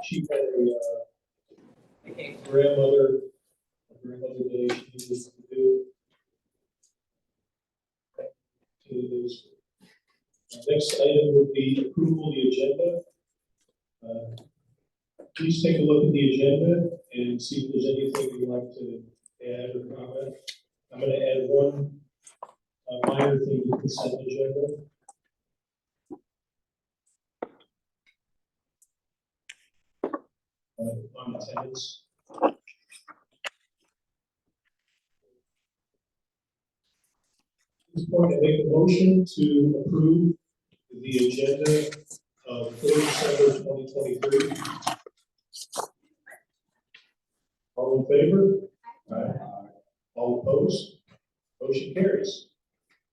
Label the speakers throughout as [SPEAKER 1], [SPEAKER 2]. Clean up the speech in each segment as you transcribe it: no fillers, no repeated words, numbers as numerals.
[SPEAKER 1] she had a grandmother day she needed to do. Next item would be approval of the agenda. Please take a look at the agenda and see if there's anything you'd like to add or comment. I'm going to add one minor thing to the consent agenda. On attendance. At this point, I make a motion to approve the agenda of 3rd December 2023. All in favor? Aye. All opposed? Motion carries.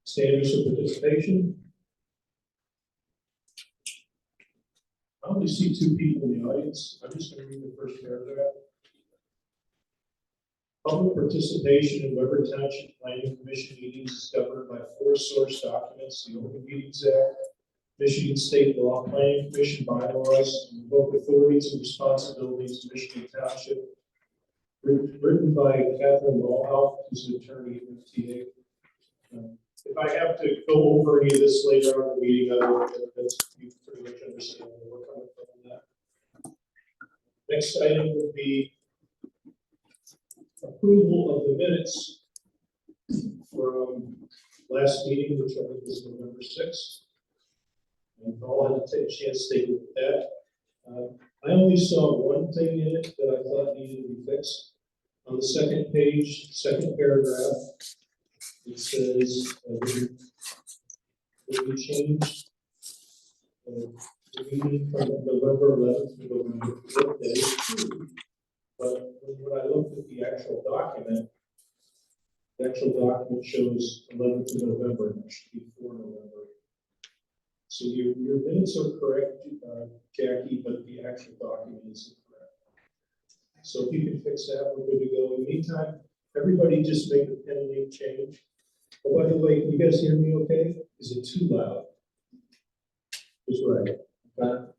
[SPEAKER 1] Standards of participation. I only see 2 people in the audience. I'm just going to read the first paragraph. Public participation in Weber Township Planning Commission meetings is governed by 4 source documents: the Open Meetings Act, Michigan State Law, Planning Commission bylaws, and local authorities and responsibilities of Michigan Township. Written by Catherine Walhoff, who's an attorney at FTA. If I have to go over any of this later on in the meeting, I will. You pretty much understand where we're coming from on that. Next item would be approval of the minutes from last meeting, which I think was November 6th. And all had to take a chance to take a look at that. I only saw one thing in it that I thought needed to be fixed. On the second page, second paragraph, it says that we changed the meeting from November 11th to November 4th day. But when I looked at the actual document shows 11th of November, and it should be 4 November. So your minutes are correct, Jackie, but the actual document is incorrect. So if you can fix that, we're good to go. In the meantime, everybody just make the pen name change. Oh, by the way, can you guys hear me okay? Is it too loud? Just right. Okay.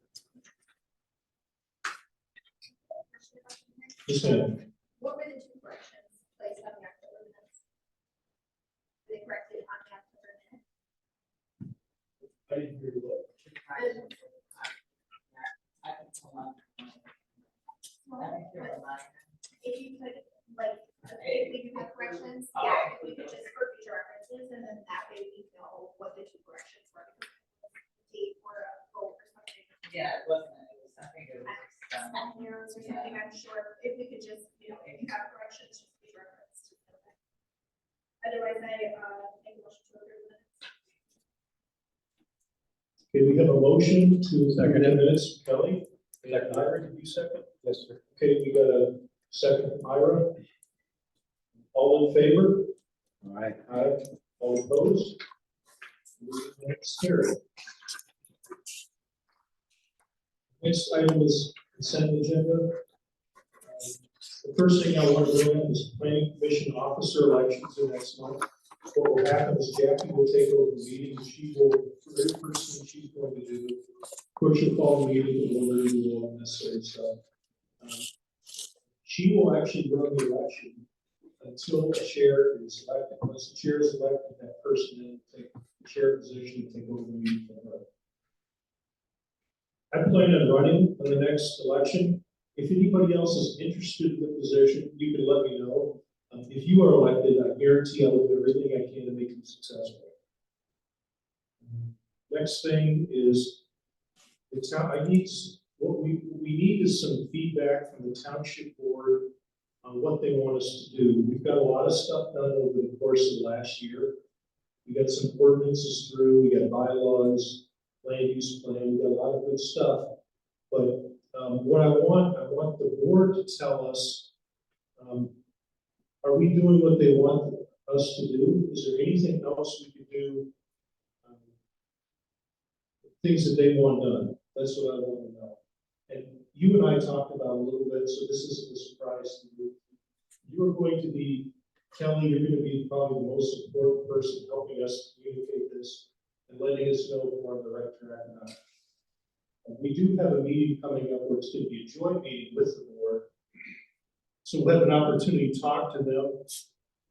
[SPEAKER 1] Yes, ma'am.
[SPEAKER 2] What were the 2 corrections placed on the October minutes? They corrected on the October minutes.
[SPEAKER 1] I didn't hear you.
[SPEAKER 2] If you could, like, if we could have corrections, yeah, if we could just for future references, and then that way we know what the 2 corrections were. Date or a vote or something.
[SPEAKER 3] Yeah, it wasn't. I think it was.
[SPEAKER 2] Errors or something, I'm sure, if we could just, if you have corrections, just be referenced. Otherwise, I make a motion to approve the minutes.
[SPEAKER 1] Okay, we have a motion to second minutes. Kelly, Ira, did you second? Yes, sir. Okay, we got a second, Ira. All in favor?
[SPEAKER 4] All right.
[SPEAKER 1] Aye. All opposed? Next carried. Next item is consent agenda. The first thing I want to bring up is planning commission officer elections in next month. What will happen is Jackie will take over the meeting. She will, for every person she's going to do, of course, she'll call the meeting and we'll do all necessary stuff. She will actually run the election until the chair is elected. Once the chair is elected, that person then take the chair position and take over the meeting from her. I plan on running on the next election. If anybody else is interested in the position, you can let me know. If you are elected, I guarantee I will do everything I can to make you successful. Next thing is the town. What we need is some feedback from the township board on what they want us to do. We've got a lot of stuff done over the course of the last year. We got some ordinances through. We got bylaws, land use plan. We got a lot of good stuff. But what I want the board to tell us, are we doing what they want us to do? Is there anything else we could do? Things that they want done. That's what I want to know. And you and I talked about a little bit, so this isn't a surprise to you. You're going to be, Kelly, you're going to be probably the most important person helping us communicate this and letting us know if we're on the right track or not. We do have a meeting coming up where it's going to be a joint meeting with the board. So we'll have an opportunity to talk to them,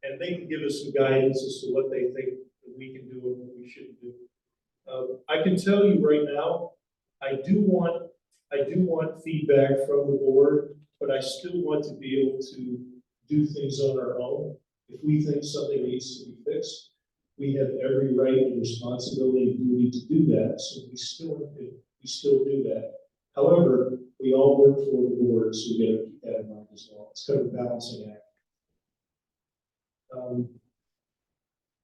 [SPEAKER 1] and they can give us some guidance as to what they think that we can do and what we shouldn't do. I can tell you right now, I do want feedback from the board, but I still want to be able to do things on our own. If we think something needs to be fixed, we have every right and responsibility and duty to do that, so we still do that. However, we all work for the board, so we gotta keep that in mind as well. It's kind of a balancing act.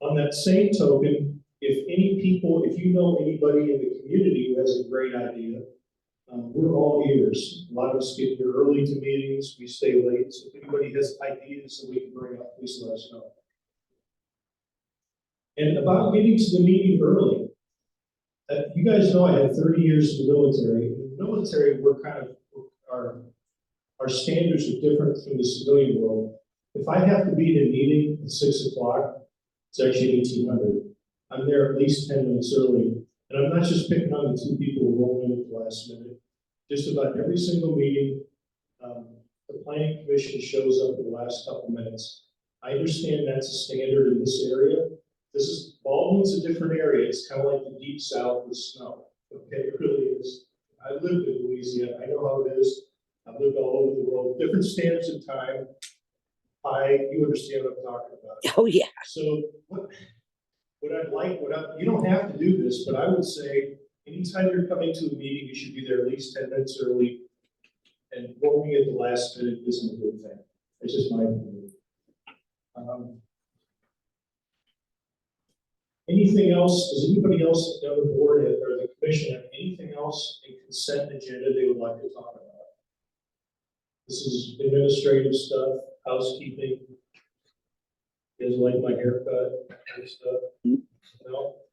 [SPEAKER 1] On that same token, if you know anybody in the community who has a great idea, we're all ears. A lot of us get here early to meetings, we stay late, so if anybody has ideas that we can bring up, please let us know. And about getting to the meeting early, you guys know I had 30 years in the military. In the military, our standards are different from the civilian world. If I have to be in a meeting at 6 o'clock, it's actually 1800. I'm there at least 10 minutes early. And I'm not just picking on the two people who roll in at the last minute. Just about every single meeting, the planning commission shows up in the last couple minutes. I understand that's a standard in this area. Baldwin's a different area. It's kind of like the deep south with snow. Okay, it really is. I lived in Louisiana. I know how it is. I've lived all over the world. Different standards of time. You understand what I'm talking about.
[SPEAKER 4] Oh, yeah.
[SPEAKER 1] So you don't have to do this, but I would say anytime you're coming to a meeting, you should be there at least 10 minutes early. And rolling at the last minute isn't a good thing. It's just my opinion. Anything else? Does anybody else on the board or the commission have anything else in consent agenda they would like to talk about? This is administrative stuff, housekeeping. You guys like my haircut and stuff? No?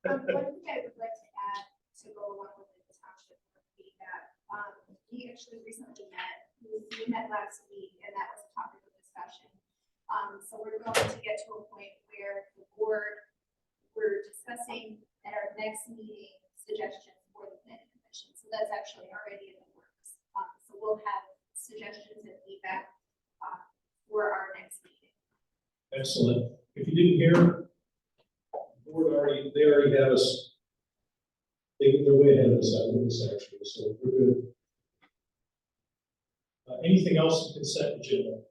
[SPEAKER 2] One thing I would like to add to go along with the township would be that, we actually recently met, we met last week, and that was a topic of discussion. So we're going to get to a point where the board, we're discussing at our next meeting suggestions for the planning commission. So that's actually already in the works. So we'll have suggestions and feedback, for our next meeting.
[SPEAKER 1] Excellent. If you didn't hear, the board they already have us. They're way ahead of us on this actually, so we're good. Anything else in consent agenda?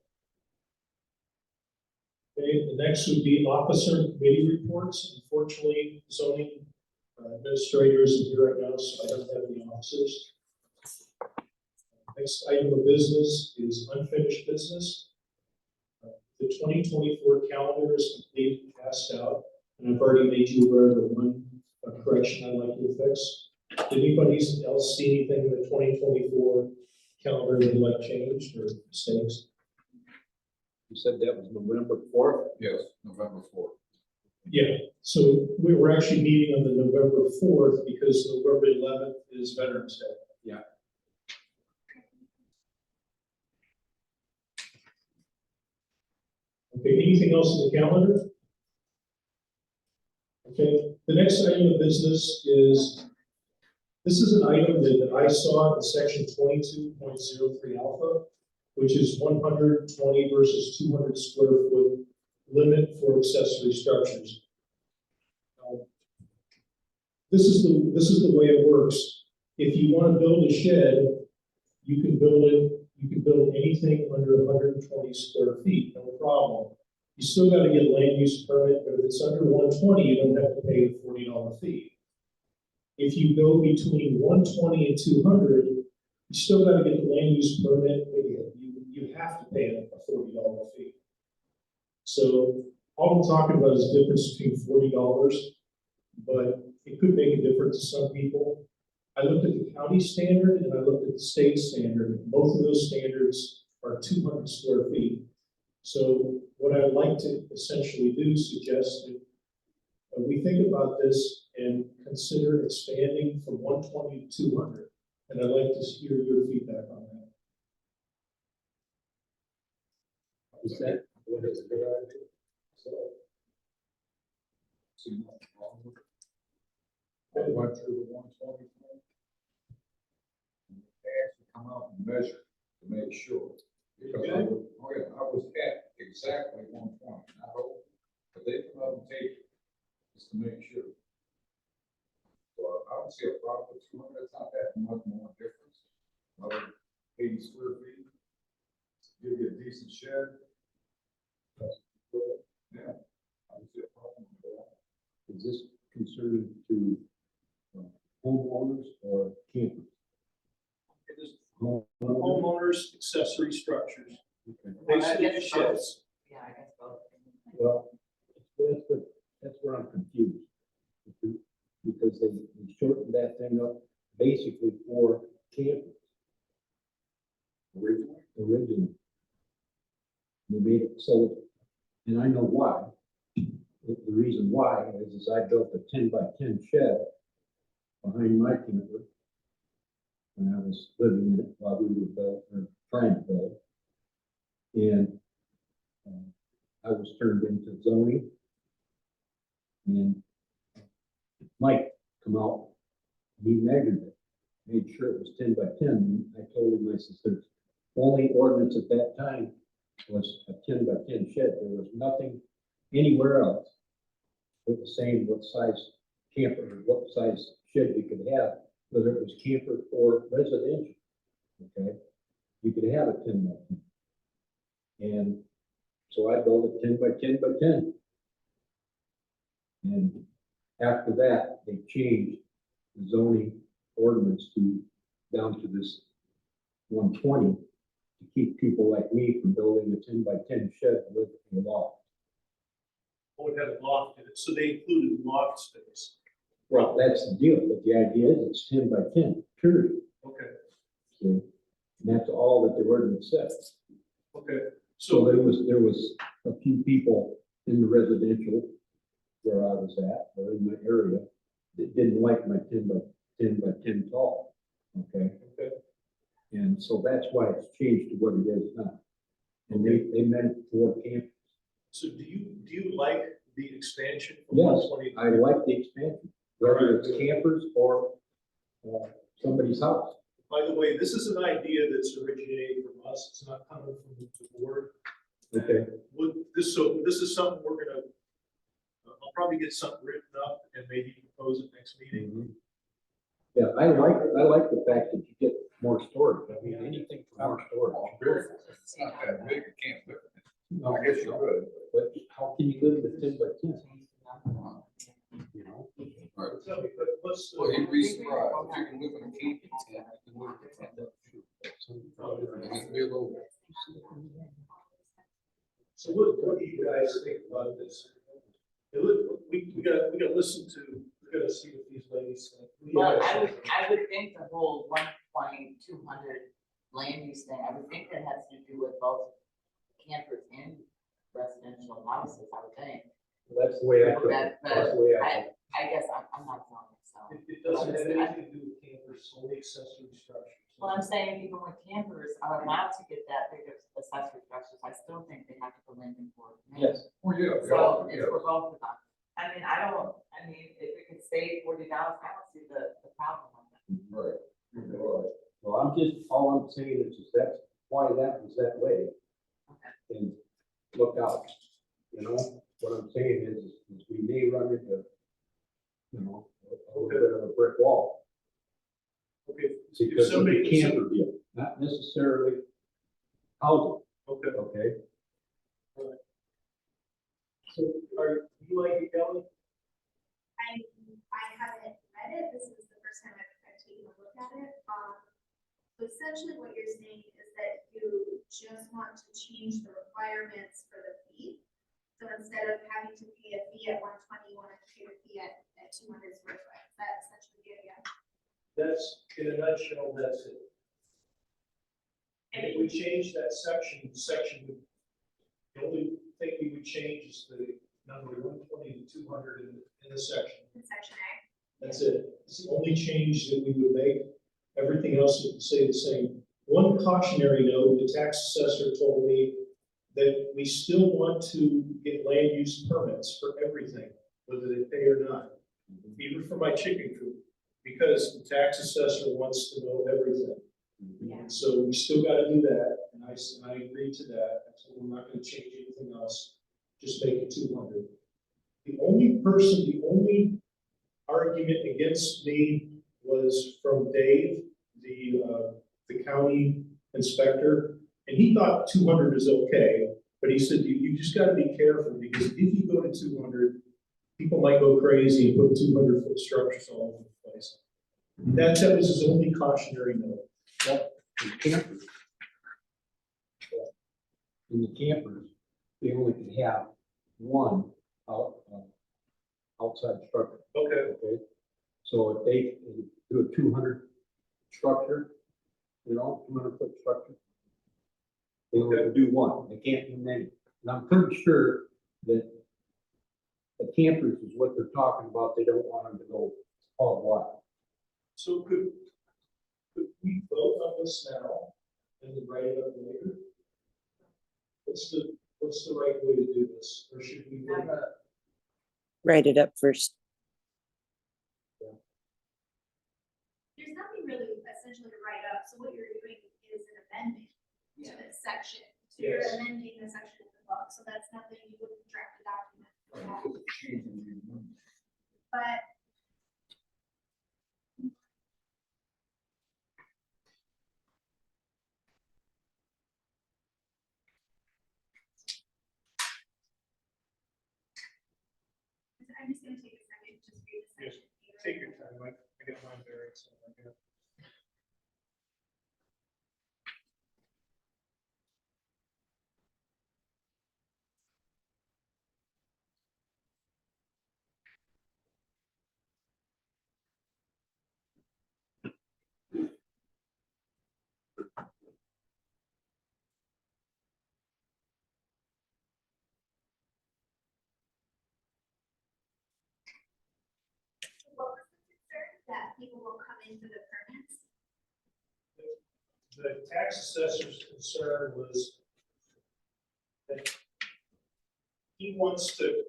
[SPEAKER 1] Okay, the next would be officer and committee reports. Unfortunately, zoning administrator isn't here right now, so I don't have any officers. Next item of business is unfinished business. The 2024 calendar is complete and passed out, and I've already made you aware of the one correction I'd like you to fix. Did anybody else see anything in the 2024 calendar they'd like changed or mistakes?
[SPEAKER 5] You said that was November 4th?
[SPEAKER 6] Yes, November 4th.
[SPEAKER 1] Yeah, so we were actually meeting on the November 4th because November 11th is Veterans Day.
[SPEAKER 5] Yeah.
[SPEAKER 1] Okay, anything else in the calendar? Okay, the next item of business is, this is an item that I saw in section 22.03 alpha, which is 120 versus 200 square foot limit for accessory structures. This is the way it works. If you want to build a shed, you can build it. You can build anything under 120 square feet, no problem. You still got to get a land use permit, but if it's under 120, you don't have to pay a $40 fee. If you go between 120 and 200, you still got to get the land use permit, but you have to pay a $40 fee. So all I'm talking about is the difference between $40, but it could make a difference to some people. I looked at the county standard and I looked at the state standard. Both of those standards are 200 square feet. So what I'd like to essentially do is suggest that we think about this and consider expanding from 120 to 200. And I'd like to hear your feedback on that.
[SPEAKER 5] Is that what is a good idea? So,
[SPEAKER 6] See nothing wrong with it. I went through the 120.
[SPEAKER 5] actually come out and measure to make sure. Because I was, oh yeah, I was at exactly 120, not over, but they come out and take it just to make sure. So I don't see a problem with 200, it's not that much more difference. 80 square feet, give you a decent shed. Yeah, I don't see a problem with that.
[SPEAKER 4] Is this concerned to homeowners or campers?
[SPEAKER 1] It is
[SPEAKER 4] Homeowners?
[SPEAKER 1] homeowners, accessory structures,
[SPEAKER 4] Okay.
[SPEAKER 3] Well, I
[SPEAKER 1] basically
[SPEAKER 3] guess
[SPEAKER 1] sheds.
[SPEAKER 3] Yeah, I guess both.
[SPEAKER 4] Well, that's where I'm confused. Because they shortened that thing up basically for campers. Originally. They made it so, and I know why. The reason why is I built a 10-by-10 shed behind my camper when I was living in it while we were trying to build. And I was turned into zoning. And Mike come out, he measured it, made sure it was 10-by-10. And I told him, I said, the only ordinance at that time was a 10-by-10 shed. There was nothing anywhere else with the same what size camper or what size shed you could have, whether it was camper or residential. Okay, you could have a 10-by-10. And so I built a 10-by-10-by-10. And after that, they changed the zoning ordinance down to this 120 to keep people like me from building a 10-by-10 shed with a loft.
[SPEAKER 1] Would have a loft in it, so they included loft space.
[SPEAKER 4] Well, that's the deal, but the idea is it's 10-by-10, period.
[SPEAKER 1] Okay,
[SPEAKER 4] Okay? And that's all that the ordinance says.
[SPEAKER 1] okay,
[SPEAKER 4] So
[SPEAKER 1] so,
[SPEAKER 4] there was a few people in the residential where I was at, or in my area, that didn't like my 10-by-10 tall, okay?
[SPEAKER 1] okay,
[SPEAKER 4] And so that's why it's changed to what it is now. And they meant for campers.
[SPEAKER 1] so do you like the expansion from
[SPEAKER 4] Yes,
[SPEAKER 1] 120?
[SPEAKER 4] I like the expansion, whether it's campers or somebody's house.
[SPEAKER 1] By the way, this is an idea that's originating from us, it's not coming from the board.
[SPEAKER 4] Okay.
[SPEAKER 1] So this is something we're gonna, I'll probably get something written up and maybe propose it next meeting.
[SPEAKER 4] Yeah, I like the fact that you get more storage. I mean, anything for more storage.
[SPEAKER 5] It's not that big, you can't live in it.
[SPEAKER 4] No,
[SPEAKER 5] I guess you could.
[SPEAKER 4] But how can you live with 10-by-10? You know?
[SPEAKER 5] Right.
[SPEAKER 1] So, but let's,
[SPEAKER 5] Well, you'd be surprised, if you can live in a camping tent, you can live in a tent. It has to be a little.
[SPEAKER 1] so what do you guys think about this? Hey, look, we gotta listen to, we gotta see what these ladies think.
[SPEAKER 3] Well, I would think the whole 120, 200 land use thing, I would think that has to do with both campers and residential houses, I would think.
[SPEAKER 4] That's the way I took it.
[SPEAKER 3] But
[SPEAKER 4] That's the way I took it.
[SPEAKER 3] I guess I'm not zoning, so.
[SPEAKER 1] It doesn't have anything to do with campers, only accessory structures.
[SPEAKER 3] Well, I'm saying even when campers are allowed to get that big of accessory structures, I still think they have to go in for it.
[SPEAKER 4] Yes.
[SPEAKER 5] Well, yeah.
[SPEAKER 3] So
[SPEAKER 5] yeah.
[SPEAKER 3] it's for both of them. I mean, if we could save $40, I don't see the problem with it.
[SPEAKER 5] Right. Right.
[SPEAKER 4] Well, all I'm saying is that's why that was that way.
[SPEAKER 3] Okay.
[SPEAKER 4] And look out, you know, what I'm saying is we may run into, you know, a little bit of a brick wall.
[SPEAKER 1] Okay,
[SPEAKER 4] Because of
[SPEAKER 1] somebody-
[SPEAKER 4] the camper deal, not necessarily housing,
[SPEAKER 1] okay.
[SPEAKER 4] okay?
[SPEAKER 1] So are you like it, Kelly?
[SPEAKER 2] I haven't read it, this is the first time I've taken a look at it. So essentially what you're saying is that you just want to change the requirements for the fee. So instead of having to pay a fee at 120, you want to pay a fee at 200 square foot. Is that essentially the idea?
[SPEAKER 1] That's, in a nutshell, that's it. And if we change that section, the only thing we would change is the number 120 to 200 in the section.
[SPEAKER 2] In section A?
[SPEAKER 1] That's it. It's the only change that we would make. Everything else would stay the same. One cautionary note, the tax assessor told me that we still want to get land use permits for everything, whether they pay or not, even for my chicken coop, because the tax assessor wants to know everything.
[SPEAKER 2] Yeah.
[SPEAKER 1] So we still gotta do that, and I agreed to that, so we're not gonna change anything else, just make it 200. The only argument against me was from Dave, the county inspector, and he thought 200 is okay, but he said, you just gotta be careful, because if you go to 200, people might go crazy and put 200-foot structures all over the place. That was his only cautionary note.
[SPEAKER 4] In campers. In the campers, they only can have one outside structure.
[SPEAKER 1] Okay.
[SPEAKER 4] Okay, so if they do a 200 structure, 200-foot structure, they only can do one, they can't do many. And I'm pretty sure that the campers is what they're talking about, they don't want them to go all wide.
[SPEAKER 1] So could we vote on this now and then write it up later? What's the right way to do this, or should we?
[SPEAKER 6] Write it up first.
[SPEAKER 2] There's nothing really essentially to write up, so what you're doing is an amendment to this section. So you're
[SPEAKER 1] Yes.
[SPEAKER 2] amending the section of the book, so that's nothing you wouldn't draft a document for that. But I'm just gonna take a second, to just read the
[SPEAKER 1] Yes,
[SPEAKER 2] section. here.
[SPEAKER 1] Take your time, I got mine buried, so I got.
[SPEAKER 2] What was the concern? That people will come into the permits?
[SPEAKER 1] The tax assessor's concern was that he wants to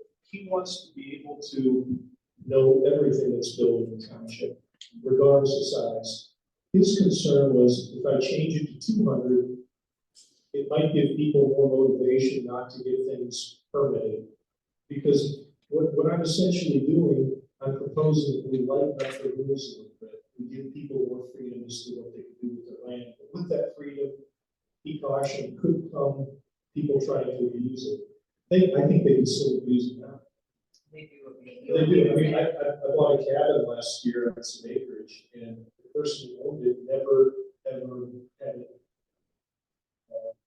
[SPEAKER 1] be able to know everything that's built in the township, regardless of size. His concern was if I change it to 200, it might give people more motivation not to get things permitted. Because what I'm essentially doing, I'm proposing that we lighten up the rules a little bit. We give people more freedom as to what they can do with their land. But with that freedom, he cautioned, could come people trying to abuse it. I think they can still abuse it now.
[SPEAKER 3] They do.
[SPEAKER 1] They do. I mean, I bought a cabin last year on some acreage, and the person who owned it never, ever had it.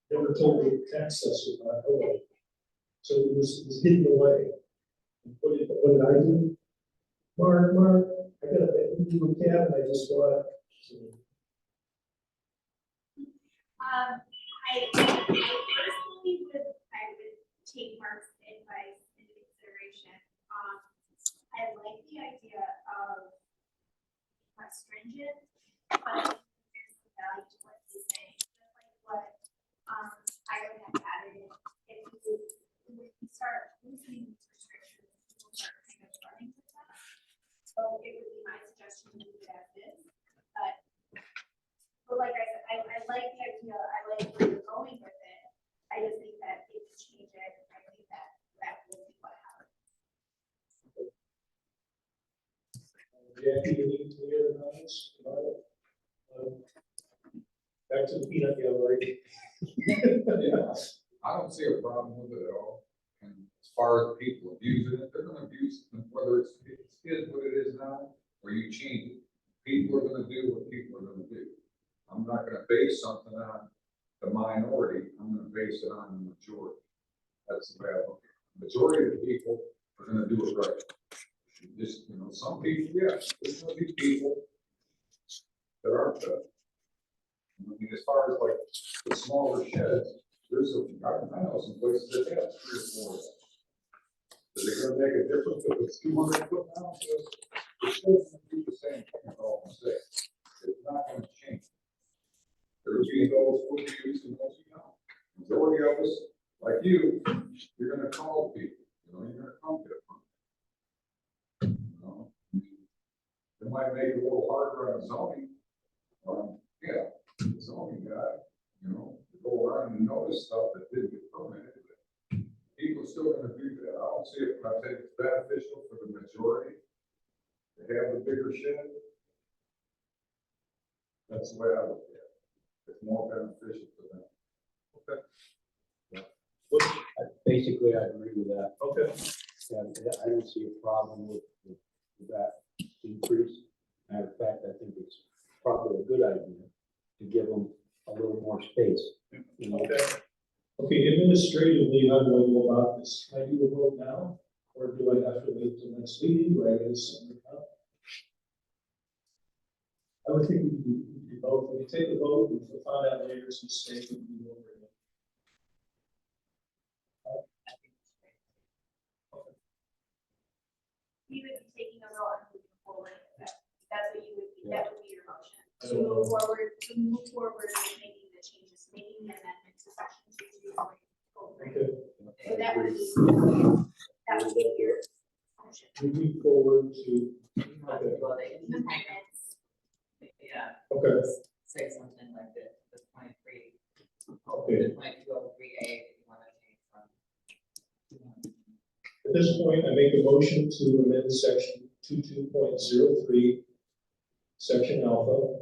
[SPEAKER 1] Never told the tax assessor about it. So it was hidden away. And what did I do? Mark, I got a new cabin I just bought. So,
[SPEAKER 2] I personally would take Mark's advice into consideration. I like the idea of less stringent, but there's some value to what he's saying, just like what, I would have added in. If we start loosening these restrictions, people start kind of running with that. So it would be my suggestion to leave it as is, but like I said, I like the idea, I like where you're going with it. I just think that if you change it, I think that will be what happens.
[SPEAKER 1] Jackie, any other comments about it? Back to the peanut gallery.
[SPEAKER 5] Yeah, I don't see a problem with it at all. And as far as people abusing it, they're gonna abuse it, whether it is what it is now, or you change it. People are gonna do what people are gonna do. I'm not gonna base something on the minority, I'm gonna base it on the majority. That's the way I look at it. Majority of the people are gonna do it right. Just, some people, yes, there's gonna be people that aren't good. I mean, as far as like the smaller sheds, I know some places that have 3 or 4. Is it gonna make a difference if it's 200 foot now? It's still gonna do the same thing at all I'm saying. It's not gonna change. There will be those who use and those who don't. Majority of us, like you, you're gonna call people, you're gonna come to it. It might make it a little harder on zoning. Yeah, I think it's beneficial for the majority to have the bigger shed. That's the way I look at it. It's more beneficial to them.
[SPEAKER 4] Basically, I agree with that.
[SPEAKER 1] Okay,
[SPEAKER 4] And I don't see a problem with that increase. Matter of fact, I think it's probably a good idea to give them a little more space. You know,
[SPEAKER 1] okay. Okay, administratively, how do I go about this? Can I do a vote now? Or do I have to wait till next meeting? Do I get something up? I would think we could do both. When you take a vote, we can find out later some mistake we can do over again.
[SPEAKER 2] You would be taking a vote on moving forward. That's what you would be, that would be your motion.
[SPEAKER 1] I
[SPEAKER 2] To
[SPEAKER 1] don't know.
[SPEAKER 2] move forward with making the changes, making the amendment to section 2 going forward.
[SPEAKER 1] Okay,
[SPEAKER 2] So that would be your motion.
[SPEAKER 1] moving forward to,
[SPEAKER 3] You want to go there, you just make a-
[SPEAKER 2] Amendments.
[SPEAKER 3] yeah,
[SPEAKER 1] okay,
[SPEAKER 3] say something like this, the 23,
[SPEAKER 1] okay.
[SPEAKER 3] the 2203A, if you want to change from.
[SPEAKER 1] At this point, I make a motion to amend section 22.03, section alpha,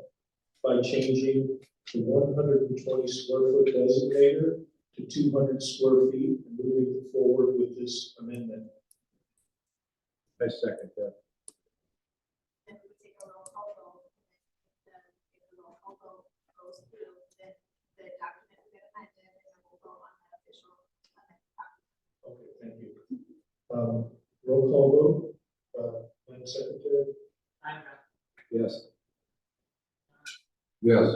[SPEAKER 1] by changing the 120 square foot designator to 200 square feet and moving forward with this amendment.
[SPEAKER 4] I second that.
[SPEAKER 2] And we take a roll call vote. And then if the roll call vote goes through, then the document will get amended and then we'll vote on the official amendment document.
[SPEAKER 1] Okay, thank you. Roll call vote, Madam Secretary?
[SPEAKER 3] I'm not,
[SPEAKER 4] Yes.
[SPEAKER 5] Yes.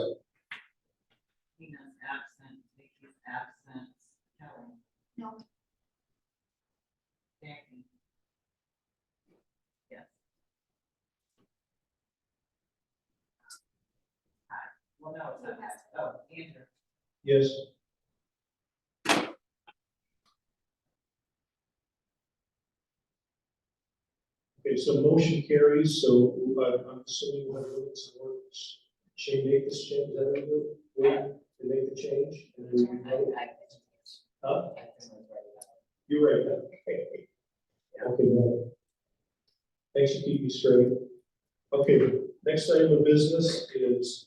[SPEAKER 3] Tina's absent, Vicky's absent, Kelly,
[SPEAKER 2] No,
[SPEAKER 3] Jackie. Yes. Well, no, it's not, oh, Andrew.
[SPEAKER 1] Yes. Okay, so motion carries, so I'm assuming we'll have limits and works. Shane, make this change, is that what you do? To make the change? And then we can vote. Huh? You're right. Okay, well, thanks for keeping me straight. Okay, next item of business is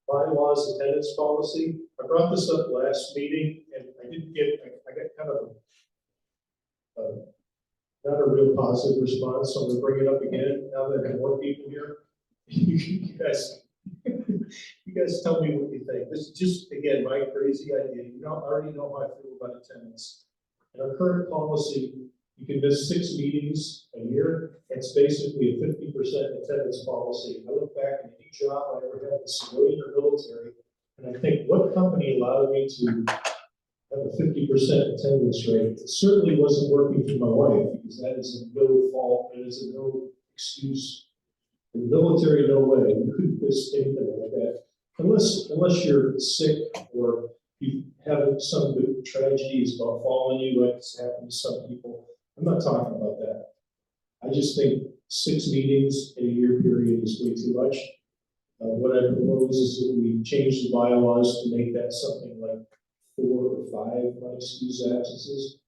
[SPEAKER 1] bylaws attendance policy. I brought this up last meeting and I didn't get, I got kind of not a real positive response, so I'm gonna bring it up again now that I have more people here. You guys tell me what you think. This is just, again, my crazy idea. You know, I already know how I feel about attendance. In our current policy, you can miss 6 meetings a year. It's basically a 50% attendance policy. I look back at any job I ever had, civilian or military, and I think, what company allowed me to have a 50% attendance rate? It certainly wasn't working for my wife, because that is a no fault, it is a no excuse. In the military, no way, you couldn't miss anything like that. Unless you're sick or you have some big tragedies about falling you, like it's happened to some people. I'm not talking about that. I just think 6 meetings in a year period is way too much. What I propose is that we change the bylaws to make that something like 4 or 5 unexcused absences.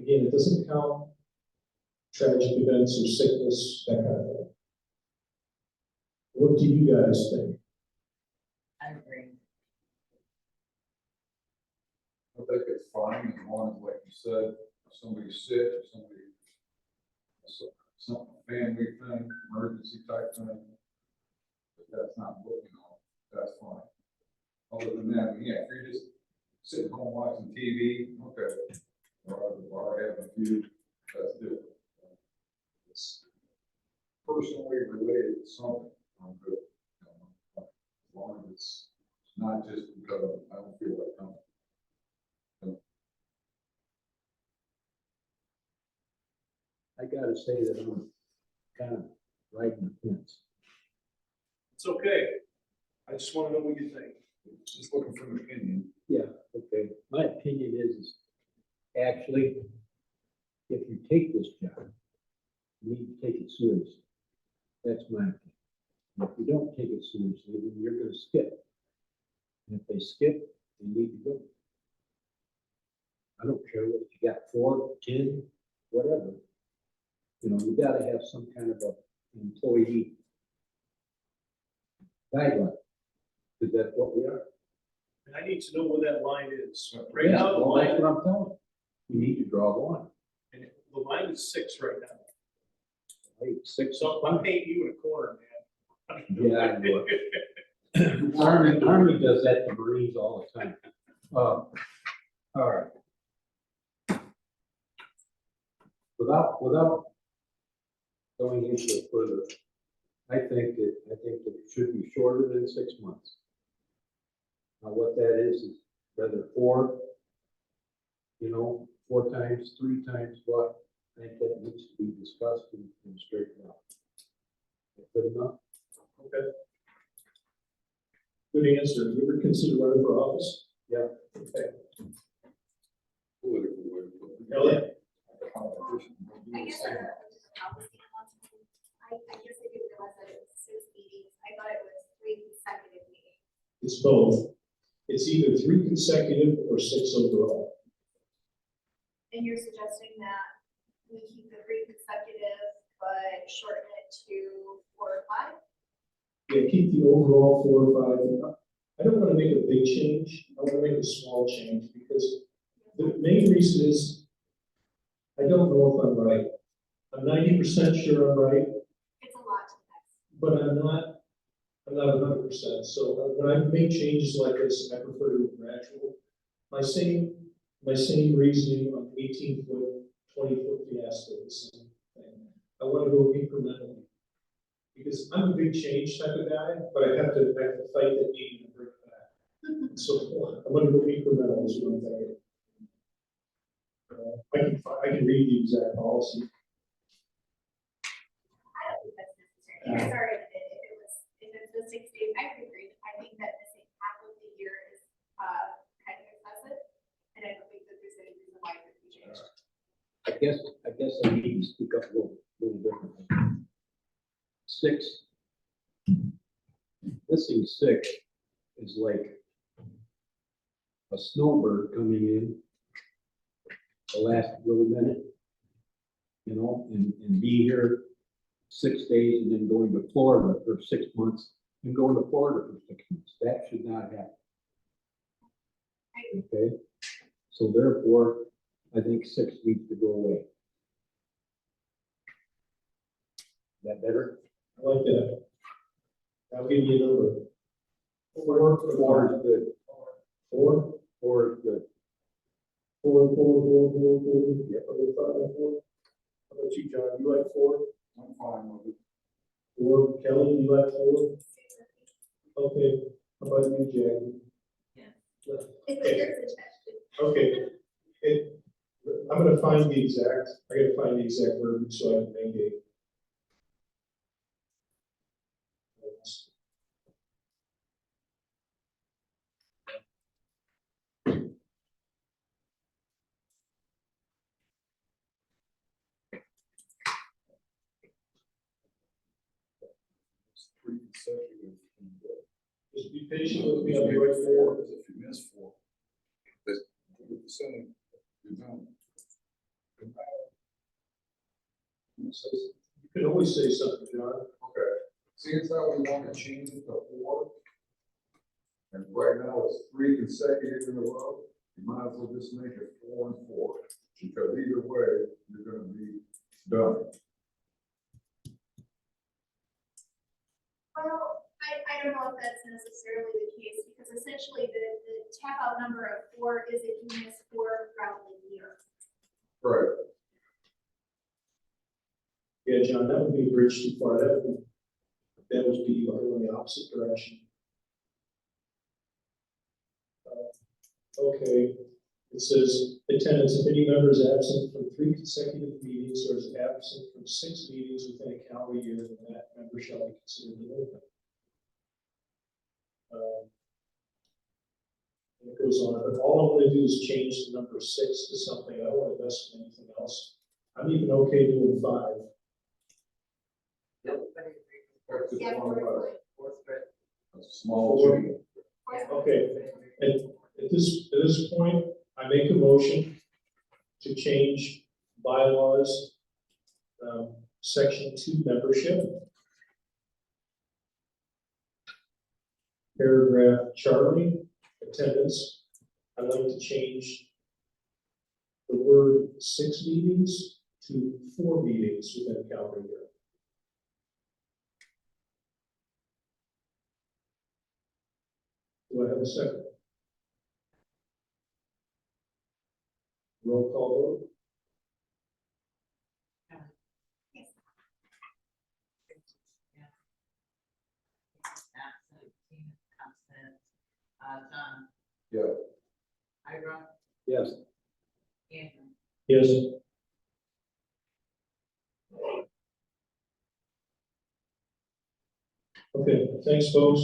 [SPEAKER 1] Again, it doesn't count tragic events or sickness, that kind of thing. What do you guys think?
[SPEAKER 3] I agree.
[SPEAKER 5] I think it's fine as long as, like you said, if somebody's sick or somebody, some family thing, emergency type thing, if that's not booking on, that's fine. Other than that, yeah, if you're just sitting home watching TV, okay, or at the bar having a few, that's different. It's personally related to something, I'm good. As long as it's not just because I don't feel like coming.
[SPEAKER 4] I gotta say that I'm kind of riding the fence.
[SPEAKER 1] It's okay. I just want to know what you think.
[SPEAKER 5] Just looking for an opinion.
[SPEAKER 4] Yeah, okay. My opinion is actually, if you take this job, you need to take it seriously. That's my opinion. If you don't take it seriously, then you're gonna skip. And if they skip, they need to go. I don't care what you got, 4, 10, whatever. You know, you gotta have some kind of a employee guideline, because that's what we are.
[SPEAKER 1] And I need to know where that line is. Right
[SPEAKER 4] Yeah,
[SPEAKER 1] now, the
[SPEAKER 4] well, that's
[SPEAKER 1] line,
[SPEAKER 4] what I'm telling you. You need to draw a line.
[SPEAKER 1] and the line is 6 right now.
[SPEAKER 4] Right, 6
[SPEAKER 1] So I'm painting you in a corner, man.
[SPEAKER 4] Yeah, I know it. Army does that to Marines all the time. All right. Without going into it further, I think it should be shorter than 6 months. Now, what that is whether 4, 4 times, 3 times, what, I think that needs to be discussed and straightened out. Good enough?
[SPEAKER 1] Okay. Good answer. You ever consider running for office?
[SPEAKER 4] Yeah.
[SPEAKER 1] Okay.
[SPEAKER 5] Political way to put it.
[SPEAKER 1] Elliot?
[SPEAKER 2] I guess I just a policy announcement. I guess I didn't realize that it was 6 meetings. I thought it was 3 consecutive meetings.
[SPEAKER 1] It's both. It's either 3 consecutive or 6 overall.
[SPEAKER 2] And you're suggesting that we keep the 3 consecutive, but shorten it to 4 or 5?
[SPEAKER 1] Yeah, keep the overall 4 or 5. I don't want to make a big change. I want to make a small change because the main reason is I don't know if I'm right. I'm 90% sure I'm right,
[SPEAKER 2] It's a lot to next.
[SPEAKER 1] but I'm not 100%. So when I make changes like this, I prefer to be gradual. My same reasoning on 18-foot, 20-foot fiasco, the same thing. I want to go incrementally. Because I'm a big change type of guy, but I have to fight that need and bring it back. So I'm going to go incremental is what I'm thinking. I can read the exact policy.
[SPEAKER 2] I don't think that's necessary. You started it, if it's the 6 days, I would agree. I think that missing half of the year is, kind of excessive. And I don't think that there's any reason why it could be changed.
[SPEAKER 4] I guess I need to speak up a little differently. 6, missing 6 is like a snowbird coming in the last little minute, and be here 6 days and then going to Florida for 6 months and going to Florida for 6 months. That should not happen. Okay, so therefore, I think 6 needs to go away. Is that better?
[SPEAKER 1] I like that. I'll give you a number.
[SPEAKER 4] 4 is good.
[SPEAKER 1] 4?
[SPEAKER 4] 4 is good.
[SPEAKER 1] 4. Yeah, 4. How about you, John? You like 4?
[SPEAKER 5] I'm fine with it.
[SPEAKER 1] 4. Kelly, you like 4? Okay. How about you, Jackie?
[SPEAKER 2] It's
[SPEAKER 1] Okay.
[SPEAKER 2] your suggestion.
[SPEAKER 1] Okay. I'm gonna find the exact, I gotta find the exact verbiage so I can make it.
[SPEAKER 5] It's 3 consecutive.
[SPEAKER 1] Just be patient with me, I'll be right there.
[SPEAKER 5] Because if you miss 4, that's 2%, you're done.
[SPEAKER 1] You can always say something, John.
[SPEAKER 5] Okay, see, it's how we want to change it to 4. And right now it's 3 consecutive in a row, you might as well just make it 4 and 4, because either way, you're gonna be done.
[SPEAKER 2] Well, I don't know if that's necessarily the case, because essentially the tap out number of 4 is if you miss 4 throughout the year.
[SPEAKER 5] Right.
[SPEAKER 1] Yeah, John, that would be a bridge too far, that would be going the opposite direction. Okay, it says attendance, if any member is absent from 3 consecutive meetings or is absent from 6 meetings within a calendar year, then that member shall be considered delinquent. And it goes on, but all I'm gonna do is change the number 6 to something, I don't want to invest in anything else. I'm even okay doing 5.
[SPEAKER 3] Everybody agrees.
[SPEAKER 5] That's just
[SPEAKER 2] Yeah,
[SPEAKER 5] one
[SPEAKER 2] four is
[SPEAKER 5] less.
[SPEAKER 2] fine.
[SPEAKER 3] Four's good.
[SPEAKER 5] That's a small change.
[SPEAKER 1] Okay, at this point, I make a motion to change bylaws, section 2 membership. Paragraph Charlie, attendance. I'd like to change the word 6 meetings to 4 meetings within a calendar year. Do I have a second? Roll call vote.
[SPEAKER 3] Yes. Absent, Tina absent, John,
[SPEAKER 5] Yeah.
[SPEAKER 3] Ira,
[SPEAKER 4] Yes.
[SPEAKER 3] Andrew.
[SPEAKER 1] Yes. Okay, thanks, folks.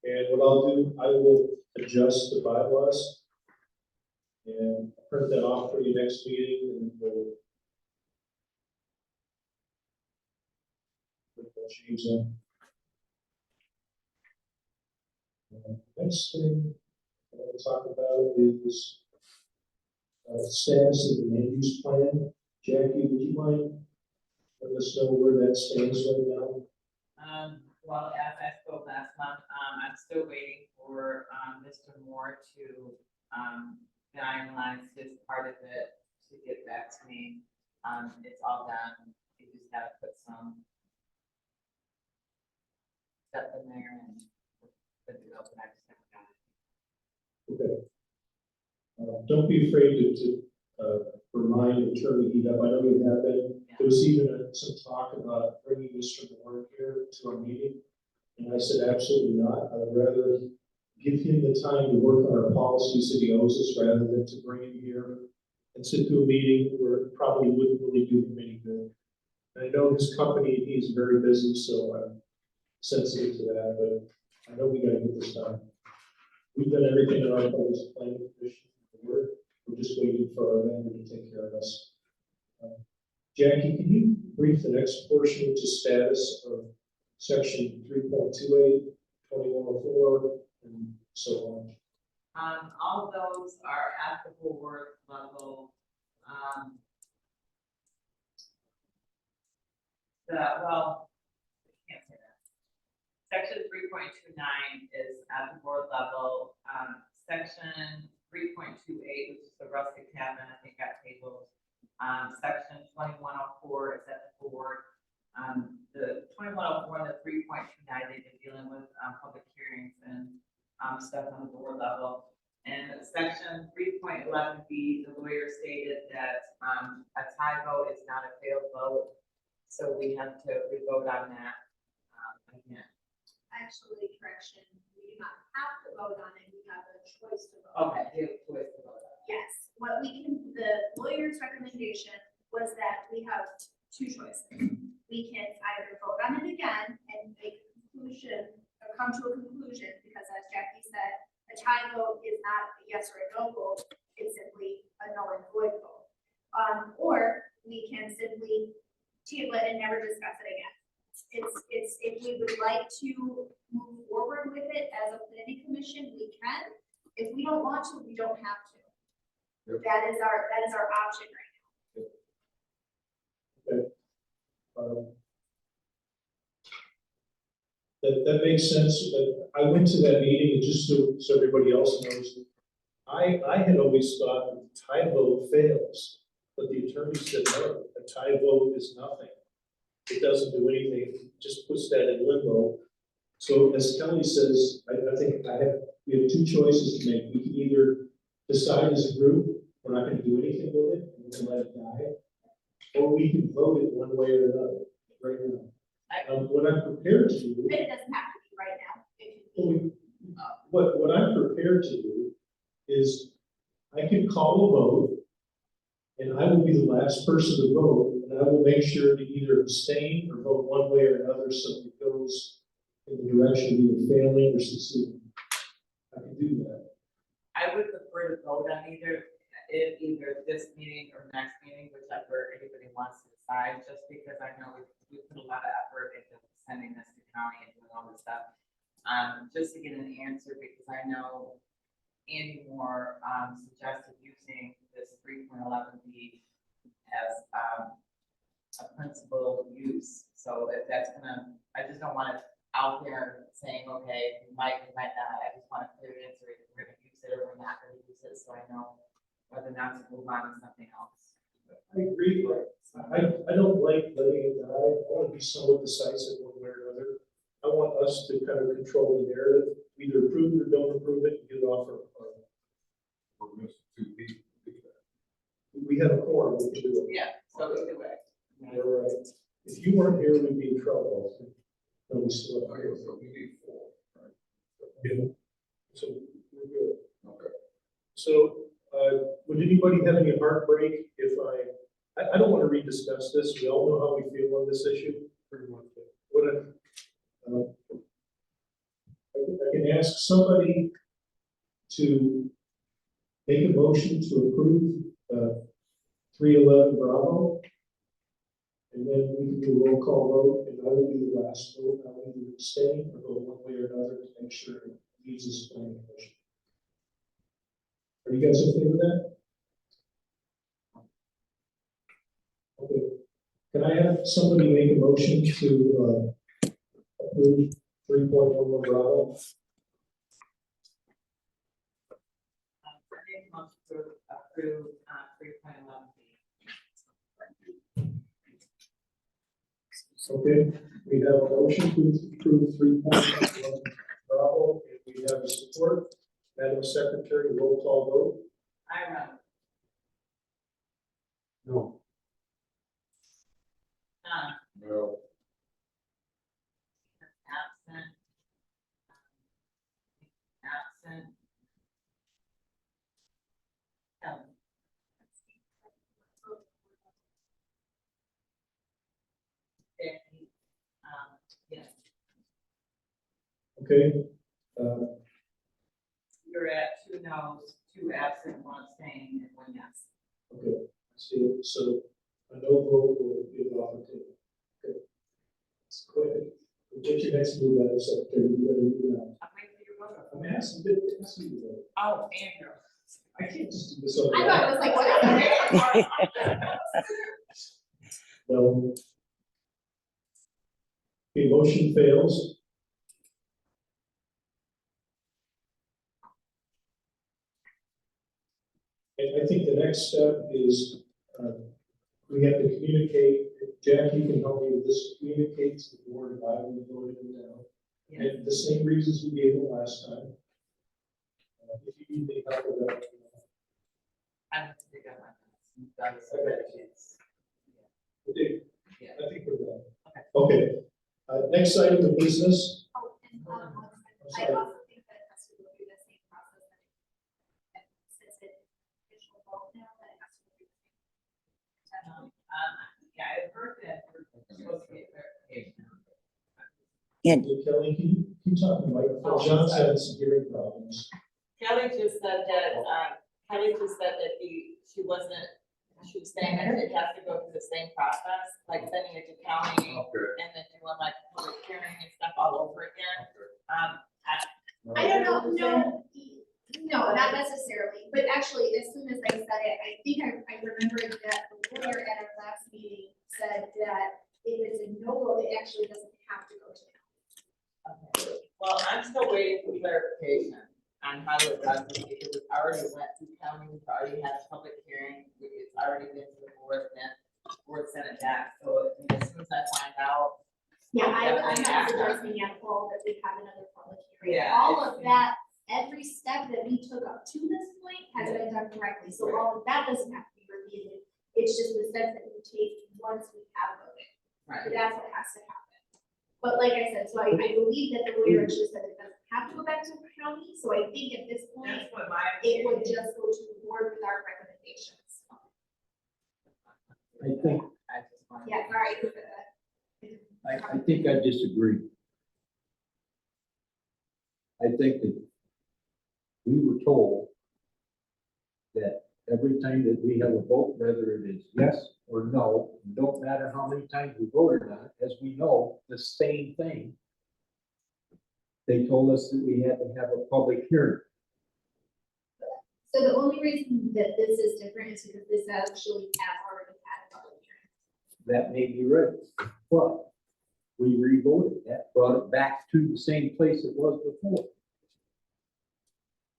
[SPEAKER 1] And what I'll do, I will adjust the bylaws and print that off for you next meeting, and we'll change them. Next thing I want to talk about is status of the land use plan. Jackie, would you mind letting us know where that stands right now?
[SPEAKER 3] Well, as I spoke last month, I'm still waiting for, Mr. Moore to, finalize his part of it to get back to me. It's all done. You just gotta put some stuff in there and put it up, and I just haven't got it.
[SPEAKER 1] Okay. Don't be afraid to remind Attorney Heat up. I know you have been. There was even some talk about bringing Mr. Moore here to our meeting. And I said, absolutely not. I would rather give him the time to work on our policies that he owes us rather than to bring him here and sit through a meeting where it probably wouldn't really do him any good. And I know his company, he's very busy, so I'm sensitive to that, but I know we gotta get this done. We've done everything in our public planning commission. We're just waiting for our vendor to take care of us. Jackie, can you brief the next portion, which is status of section 3.28, 2104, and so on?
[SPEAKER 3] All those are at the board level. Well, I can't say that. Section 3.29 is at the board level. Section 3.28, which is the rustic cabin, I think got tabled. Section 2104 is at the board. The 2104 and the 3.29, they've been dealing with public hearings and stuff on the board level. And section 3.11B, the lawyer stated that a tie vote is not a failed vote, so we have to vote on that again.
[SPEAKER 2] Actually, correction, we do not have to vote on it, we have a choice to vote.
[SPEAKER 3] Okay, you have a choice to vote on.
[SPEAKER 2] Yes, what we can, the lawyer's recommendation was that we have 2 choices. We can either vote on it again and make a conclusion, or come to a conclusion, because as Jackie said, a tie vote is not a yes or a no vote, it's simply a null and void vote. Or we can simply table it and never discuss it again. It's, if we would like to move forward with it as a planning commission, we can. If we don't want to, we don't have to.
[SPEAKER 5] Yep.
[SPEAKER 2] That is our option right
[SPEAKER 1] That makes sense, but I went to that meeting, and just so everybody else knows, I had always thought that the tie vote fails, but the attorney said, no, a tie vote is nothing. It doesn't do anything, it just puts that in limbo. So as Kelly says, I think we have 2 choices to make. We can either decide as a group, we're not gonna do anything with it, and we're gonna let it die, or we can vote it one way or another, right now. What I'm prepared to do.
[SPEAKER 2] now. But it doesn't have to be right now. It can be.
[SPEAKER 1] What I'm prepared to do is I can call a vote, and I will be the last person to vote, and I will make sure to either abstain or vote one way or another, so it goes in the direction of either failing or succeeding. I can do that.
[SPEAKER 3] I would prefer to vote on either this meeting or next meeting, whichever anybody wants to decide, just because I know we put a lot of effort into sending this to county and doing all this stuff. Just to get an answer, because I know Andy Moore suggested using this 3.11B as, a principal use. So if that's gonna, I just don't want it out there saying, okay, we might not, I just want a clear answer, if we're gonna use it or we're not gonna use it, so I know whether or not to move on to something else.
[SPEAKER 1] I agree, I don't like letting it die, I want to be somewhat decisive one way or another. I want us to kind of control the narrative, either approve it or don't approve it, and get it off our.
[SPEAKER 5] We're missing two people. to do that.
[SPEAKER 1] We have a quorum, we can do it.
[SPEAKER 3] Yeah, so either way.
[SPEAKER 1] All right. If you weren't here, we'd be in trouble. No, we still are
[SPEAKER 5] Okay,
[SPEAKER 1] here.
[SPEAKER 5] so we need four, right?
[SPEAKER 1] Yeah. So we're good.
[SPEAKER 5] Okay.
[SPEAKER 1] So, would anybody have any heartbreak if I don't want to rediscuss this, we all know how we feel on this issue, pretty much. What I can ask somebody to make a motion to approve, 311 Bravo. And then we can do a roll call vote, and I will do the last vote, I will either abstain or go one way or another to make sure it meets this planning commission. Are you guys okay with that? Okay. Can I have somebody make a motion to approve 3.11 Bravo?
[SPEAKER 3] I want to approve, 3.11.
[SPEAKER 1] Okay, we have a motion to approve 3.11 Bravo, and we have a support. Madam Secretary, roll call vote.
[SPEAKER 3] Ira,
[SPEAKER 4] No,
[SPEAKER 3] Don,
[SPEAKER 5] No,
[SPEAKER 3] absent. Absent. Kelly. Becky, yes,
[SPEAKER 1] Okay,
[SPEAKER 3] you're at 2 no's, 2 absent, 1 abstaining, and 1 yes.
[SPEAKER 1] okay, I see it. So a no vote will be an opportunity. Okay. Let's go ahead. Get your next move, Madam Secretary. You gotta do that.
[SPEAKER 3] I'm waiting for your vote.
[SPEAKER 1] I'm asking you to vote.
[SPEAKER 3] Oh, Andrew.
[SPEAKER 1] I can't just do this on.
[SPEAKER 2] I thought it was like, what?
[SPEAKER 1] No. The motion fails. And I think the next step is, we have to communicate, Jackie can help me with this, communicate to the board why we voted it down.
[SPEAKER 3] Yes.
[SPEAKER 1] And the same reasons we gave them last time. If you need any help with that.
[SPEAKER 3] I don't think I want this. You've done so many. Yeah.
[SPEAKER 1] I think we're done.
[SPEAKER 3] Okay.
[SPEAKER 1] Okay, next item of business.
[SPEAKER 2] Oh, and,
[SPEAKER 1] I'm
[SPEAKER 2] I
[SPEAKER 1] sorry.
[SPEAKER 2] also think that it has to go through the same process that since it's official vote now, that it has to go through the same.
[SPEAKER 3] Yeah, I've heard that we're supposed to get verification.
[SPEAKER 6] And
[SPEAKER 1] Kelly, can you talk to Mike?
[SPEAKER 3] Oh,
[SPEAKER 1] John
[SPEAKER 3] sorry.
[SPEAKER 1] said some hearing problems.
[SPEAKER 3] Kelly just said that, she was saying that it has to go through the same process, like sending it to county
[SPEAKER 5] okay.
[SPEAKER 3] and then doing like public hearing and stuff all over again.
[SPEAKER 2] I don't know, no, not necessarily, but actually, as soon as I said it, I think I remembered that the lawyer at our last meeting said that if it's a no vote, it actually doesn't have to go to
[SPEAKER 3] Okay. Well, I'm still waiting for clarification on how to address this because it's already went through county, we've already had a public hearing, it's already been to the board, and then board sent it back, so as soon as I find out.
[SPEAKER 2] Yeah, I'm
[SPEAKER 3] definitely
[SPEAKER 2] not
[SPEAKER 3] ask her.
[SPEAKER 2] suggesting at all that we have another public hearing.
[SPEAKER 3] Yeah,
[SPEAKER 2] All
[SPEAKER 3] it's-
[SPEAKER 2] of that, every step that we took up to this point has been done correctly, so all of that doesn't have to be repeated. It's just the steps that we take once we have voted,
[SPEAKER 3] Right.
[SPEAKER 2] that's what has to happen. But like I said, so I believe that the lawyer actually said it doesn't have to go back to the county, so I think at this point,
[SPEAKER 3] That's what my.
[SPEAKER 2] it would just go to the board with our recommendations.
[SPEAKER 4] I think,
[SPEAKER 3] I just wanted-
[SPEAKER 2] Yeah, all right.
[SPEAKER 4] I think I disagree. I think that we were told that every time that we have a vote, whether it is yes or no, don't matter how many times we voted on it, as we know, the same thing. They told us that we had to have a public hearing.
[SPEAKER 2] So the only reason that this is different is because this actually has already
[SPEAKER 4] that may be right, but we revoted that, brought it back to the same place it was before.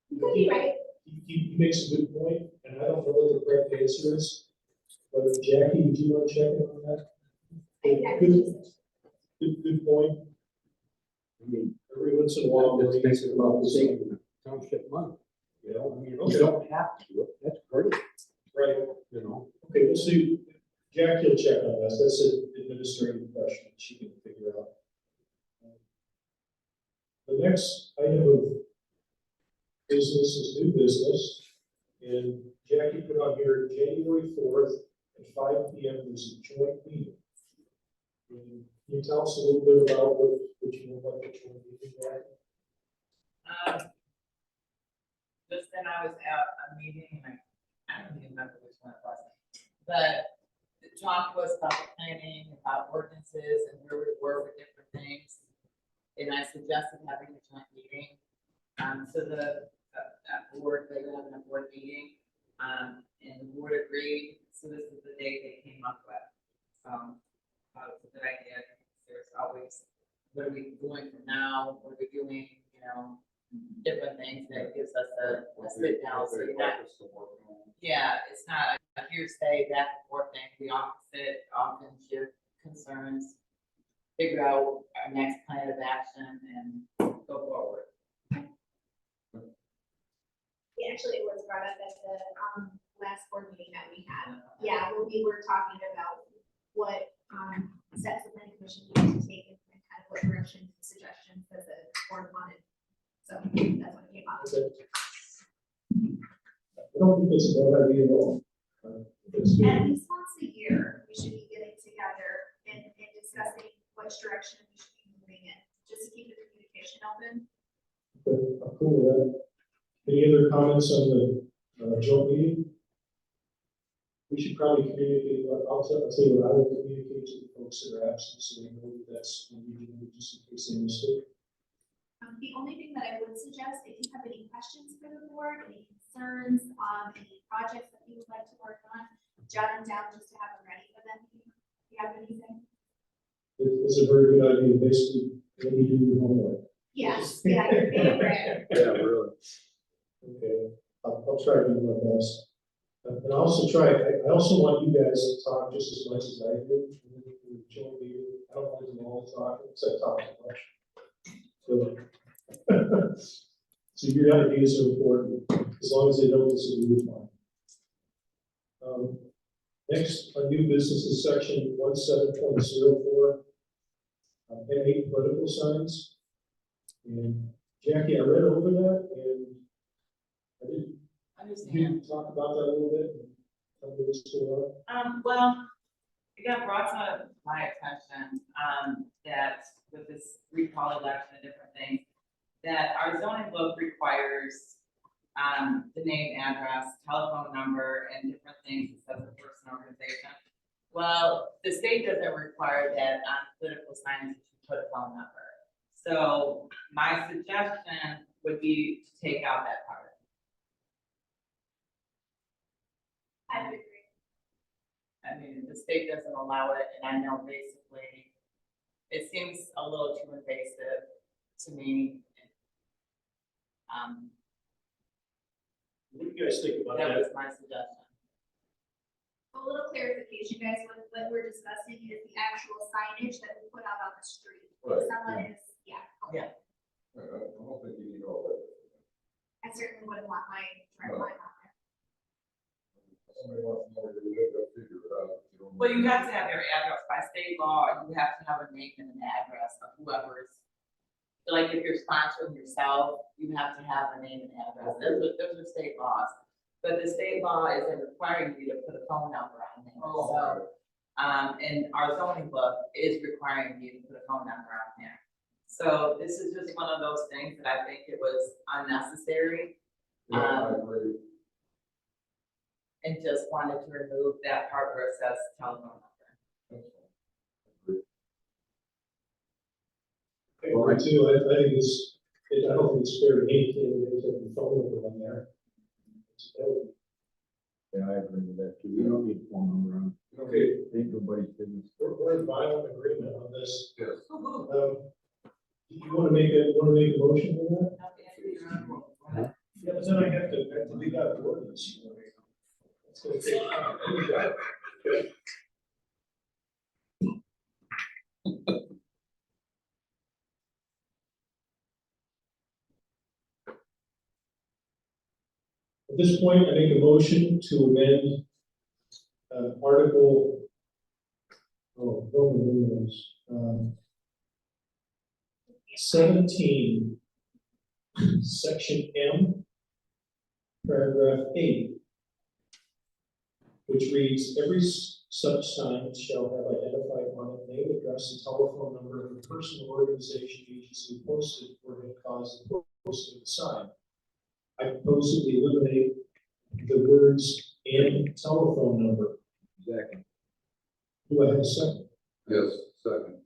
[SPEAKER 2] You could be right.
[SPEAKER 1] He makes a good point, and I don't know what the correct answer is. But Jackie, would you want to check in on that?
[SPEAKER 2] I
[SPEAKER 1] Good point.
[SPEAKER 4] I mean,
[SPEAKER 1] Every once in a while,
[SPEAKER 4] it's
[SPEAKER 1] we're
[SPEAKER 4] basically about
[SPEAKER 1] the
[SPEAKER 4] saving township money. You know, I mean, if
[SPEAKER 1] Okay.
[SPEAKER 4] you don't have to do it, that's great,
[SPEAKER 1] Right,
[SPEAKER 4] you know.
[SPEAKER 1] okay, we'll see. Jackie will check on this. That's an administrative question she can figure out. The next item of business is new business. And Jackie put on here, January 4th at 5 PM, there's a joint meeting. And can you tell us a little bit about what you know about the joint meeting, Jackie?
[SPEAKER 3] Just then I was at a meeting, and I don't even remember which one it was, but the talk was about the planning, about ordinances and where we were with different things. And I suggested having a joint meeting, so that board, they were having a board meeting, and the board agreed, so this is the date they came up with. It's a good idea, there's always, what are we doing from now, what are we doing, you know, different things that gives us a sit down, so you're not, yeah, it's not a hearsay back and forth thing, we often sit, often share concerns, figure out our next plan of action and go forward.
[SPEAKER 2] Yeah, actually, it was brought up at the, last board meeting that we had. Yeah, when we were talking about what, steps the planning commission needed to take and kind of what directions, suggestions that the board wanted. So that's what it came up.
[SPEAKER 1] Okay. I don't think it's a bad idea at all. It's good.
[SPEAKER 2] At least once a year, we should be getting together and discussing which direction we should be moving in, just to keep the communication open.
[SPEAKER 1] Okay, I'm cool with that. Any other comments on the joint meeting? We should probably communicate, I'll tell you what I will communicate to the folks that are absent, so they know that that's when we do, just in case they missed it.
[SPEAKER 2] The only thing that I would suggest, if you have any questions for the board, any concerns, any projects that you would like to work on, jot them down just to have them ready for them. If you have anything.
[SPEAKER 1] It's a very good idea, basically, when you do your homework.
[SPEAKER 2] Yes, yeah, your favorite.
[SPEAKER 4] Yeah, really.
[SPEAKER 1] Okay, I'll try to do my best. And I also want you guys to talk just as much as I do. In the joint meeting. I don't want to do all the talking, because I talk too much. So, so your ideas are important, as long as they don't disagree with mine. Next, our new businesses section 17.04, M8 political signs. And Jackie, I read over that, and I didn't.
[SPEAKER 3] Understand.
[SPEAKER 1] You talk about that a little bit, and tell me what's going on.
[SPEAKER 3] Well, it got brought to my attention, that with this recall election and different things, that our zoning book requires, the name, address, telephone number, and different things, it says a person, organization. Well, the state doesn't require that on political signs, you should put a phone number. So my suggestion would be to take out that part.
[SPEAKER 2] I would agree.
[SPEAKER 3] I mean, the state doesn't allow it, and I know basically, it seems a little too invasive to me.
[SPEAKER 1] What do you guys think about
[SPEAKER 3] That
[SPEAKER 1] that?
[SPEAKER 3] was my suggestion.
[SPEAKER 2] A little clarification, guys, what we're discussing is the actual signage that we put out on the street.
[SPEAKER 5] Right.
[SPEAKER 2] Someone is, yeah.
[SPEAKER 3] Yeah.
[SPEAKER 5] I don't think you need all that.
[SPEAKER 2] I certainly wouldn't want my direct line on there.
[SPEAKER 5] Somebody wants to know where you live, they'll figure it out.
[SPEAKER 3] Well, you have to have your address by state law, you have to have a name and an address of whoever's. Like if you're sponsoring yourself, you have to have a name and address, those are state laws. But the state law isn't requiring you to put a phone number on there, so. And our zoning book is requiring you to put a phone number on there. So this is just one of those things that I think it was unnecessary.
[SPEAKER 5] Yeah, I agree.
[SPEAKER 3] And just wanted to remove that part where it says telephone number.
[SPEAKER 5] That's fine. Agree.
[SPEAKER 1] I agree too, I think I don't think it's fair to any candidate to have the phone number on there.
[SPEAKER 4] Yeah, I agree with that too. You don't need a phone number on,
[SPEAKER 1] Okay,
[SPEAKER 4] ain't nobody's business.
[SPEAKER 1] we're in violent agreement on this.
[SPEAKER 5] Yes.
[SPEAKER 1] You wanna make a motion on that?
[SPEAKER 3] Okay.
[SPEAKER 1] Yeah, but then I have to dig out the ordinance. It's gonna take time. There you go. Okay. At this point, I make a motion to amend, article, Roman numerals, 17, section M, paragraph 8, which reads, every such sign shall have identified on it name, address, and telephone number of the person, organization, agency who posted or had caused the posting of the sign. I propose that we eliminate the words and telephone number.
[SPEAKER 4] Exactly.
[SPEAKER 1] Do I have a second?
[SPEAKER 5] Yes, second.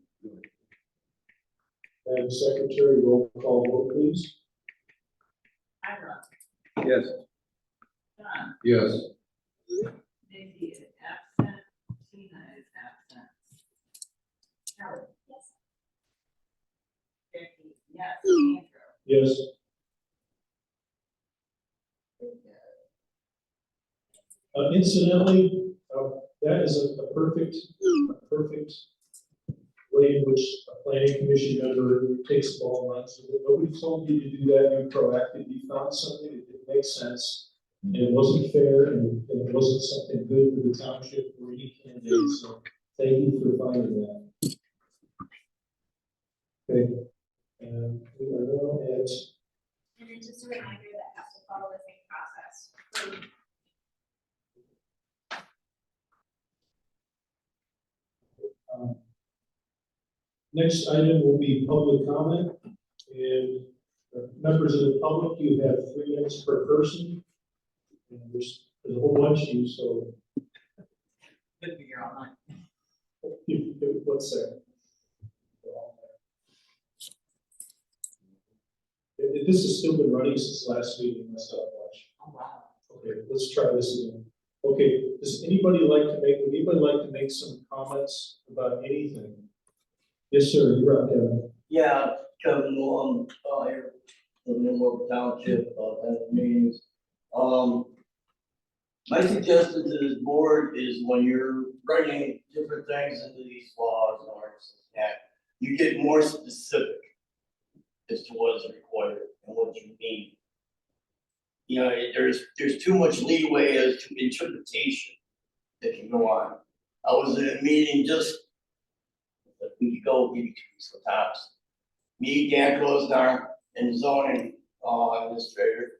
[SPEAKER 1] Madam Secretary, roll call vote, please.
[SPEAKER 3] Ira,
[SPEAKER 4] Yes.
[SPEAKER 3] John,
[SPEAKER 5] Yes.
[SPEAKER 3] Nikki is absent, Tina is absent. Kelly.
[SPEAKER 2] Yes.
[SPEAKER 3] Jackie, yes, Andrew.
[SPEAKER 1] Yes. Incidentally, that is a perfect way in which a planning commission member takes the ball and runs with it. Nobody told you to do that, you proactive, you found something that didn't make sense, and it wasn't fair, and it wasn't something good for the township or any candidate, so thank you for finding that. Okay, and we are now at,
[SPEAKER 2] And then just a reminder that has to follow the same process.
[SPEAKER 1] next item will be public comment, and members of the public, you have 3 minutes per person. And there's a whole bunch of you, so
[SPEAKER 3] Could be your online.
[SPEAKER 1] what's that? This has still been running since last meeting, my stopwatch.
[SPEAKER 3] Oh, wow.
[SPEAKER 1] Okay, let's try this again. Okay, would anybody like to make some comments about anything? Yes, sir, you're up, Kevin.
[SPEAKER 7] Yeah, Kevin Long, here, in the local township, at meetings. My suggestion to this board is when you're writing different things into these laws and ordinances, that you get more specific as to what is required and what you mean. You know, there's too much leeway as to interpretation that can go on. I was in a meeting just a week ago, maybe 2 weeks ago tops. Me, Dan Klosnar, and zoning administrator,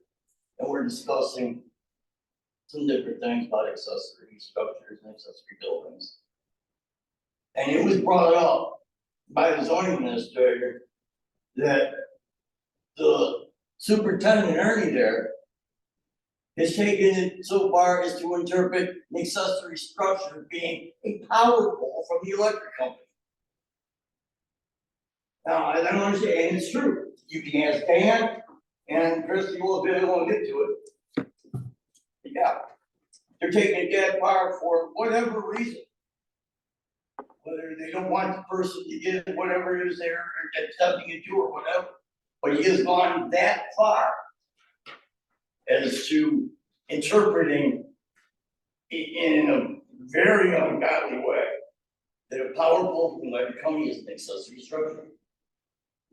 [SPEAKER 7] and we're discussing some different things about accessory structures and accessory buildings. And it was brought up by the zoning administrator that the superintendent Ernie there has taken it so far as to interpret an accessory structure being a power pole from the electric company. Now, I don't understand, and it's true. You can ask Dan and Christie will be able to get to it. Yeah, they're taking it that far for whatever reason. Whether they don't want the person to get whatever it is they're attempting to do or whatever. But he has gone that far as to interpreting in a very ungodly way that a power pole from electric company is an accessory structure.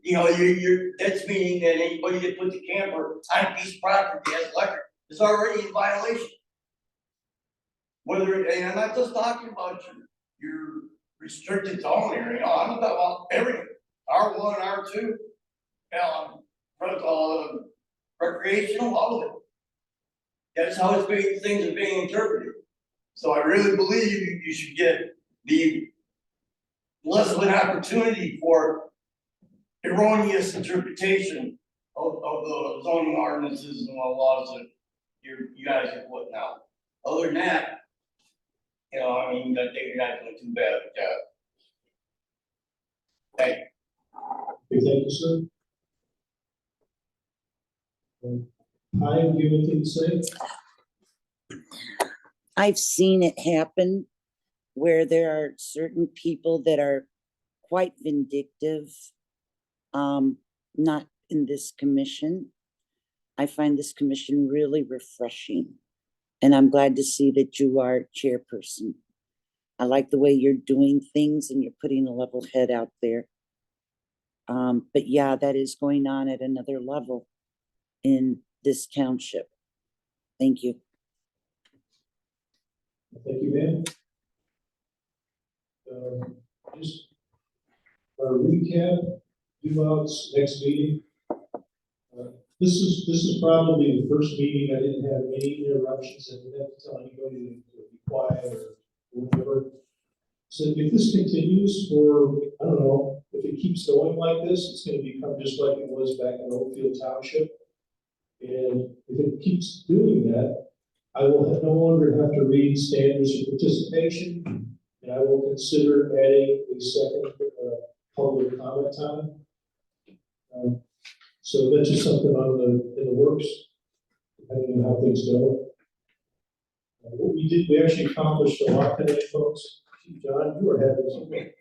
[SPEAKER 7] You know, that's meaning that anybody that puts a camper on a piece of property that has electric is already in violation. Whether, and I'm not just talking about your restricted zone area, no, I'm talking about everything, R1, R2, recreational, all of it. That's how things are being interpreted. So I really believe you should get the less of an opportunity for erroneous interpretation of the zoning ordinances and the laws that you guys are putting out. Other than that, you know, I mean, I think you're not doing too bad of a job. Thank you.
[SPEAKER 1] Okay, thank you, sir. Hi, do you have anything to say?
[SPEAKER 6] I've seen it happen where there are certain people that are quite vindictive. Not in this commission. I find this commission really refreshing. And I'm glad to see that you are chairperson. I like the way you're doing things and you're putting a level head out there. But yeah, that is going on at another level in this township. Thank you.
[SPEAKER 1] Thank you, ma'am. Just a recap, Duval's next meeting. This is probably the first meeting I didn't have any interruptions and didn't have to tell anybody to be quiet or whatever. So if this continues for, I don't know, if it keeps going like this, it's gonna become just like it was back in Oakfield Township. And if it keeps doing that, I will no longer have to read standards of participation, and I will consider adding a second public comment time. So that's just something in the works, depending on how things go. What we did, we actually accomplished a lot today, folks. John, you are having something.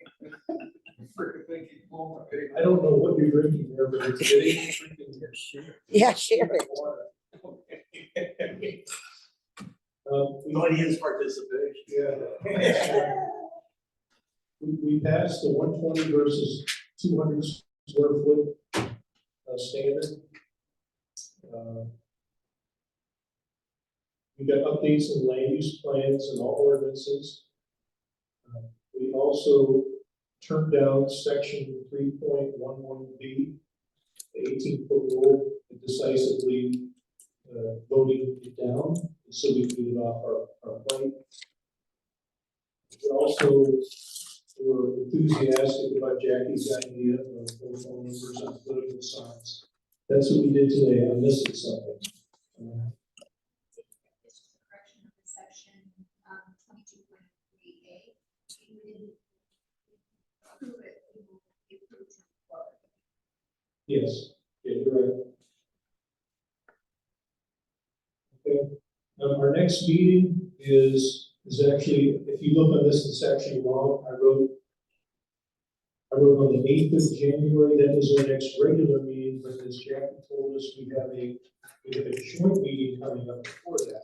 [SPEAKER 1] I don't know what you're drinking there, but it's getting freaking
[SPEAKER 6] Yeah, share it.
[SPEAKER 7] Audience participation.
[SPEAKER 1] Yeah. We passed the 120 versus 200 square foot standard. We got updates in land use plans and all ordinances. We also turned down section 3.11B, the 18-foot rule, and decisively voting it down, so we can get it off our plate. We also were enthusiastic about Jackie's idea of phone numbers on political signs. That's what we did today. I'm missing something.
[SPEAKER 2] Correction of the section, 22.3A. You didn't approve it, you approved it for it.
[SPEAKER 1] Yes, yeah, you're right. Okay. Our next meeting is actually, if you look on this, it's actually long. I wrote on the 8th of January, that is our next regular meeting, but as Jackie told us, we have a joint meeting coming up before that.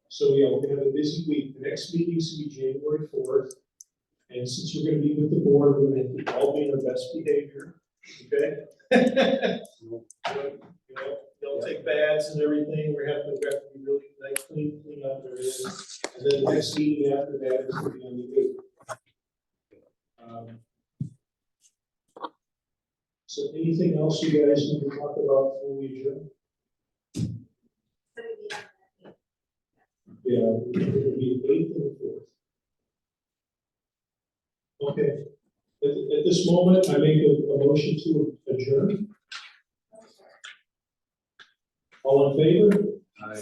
[SPEAKER 1] So yeah, we're gonna have a busy week. The next meeting is gonna be January 4th. And since we're gonna be with the board, we're gonna all be in our best behavior, okay? You know, don't take baths and everything. We have to be really nice, clean up and everything. And then the next meeting after that is gonna be on the 8th. So anything else you guys need to talk about before we adjourn?
[SPEAKER 2] So we need on that.
[SPEAKER 1] Yeah, it'll be 8th and 4th. Okay. At this moment, I make a motion to adjourn. All in favor? Aye.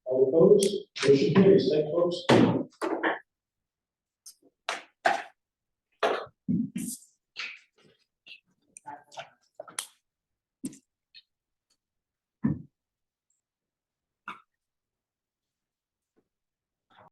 [SPEAKER 1] All opposed? Motion carries. Thank you, folks.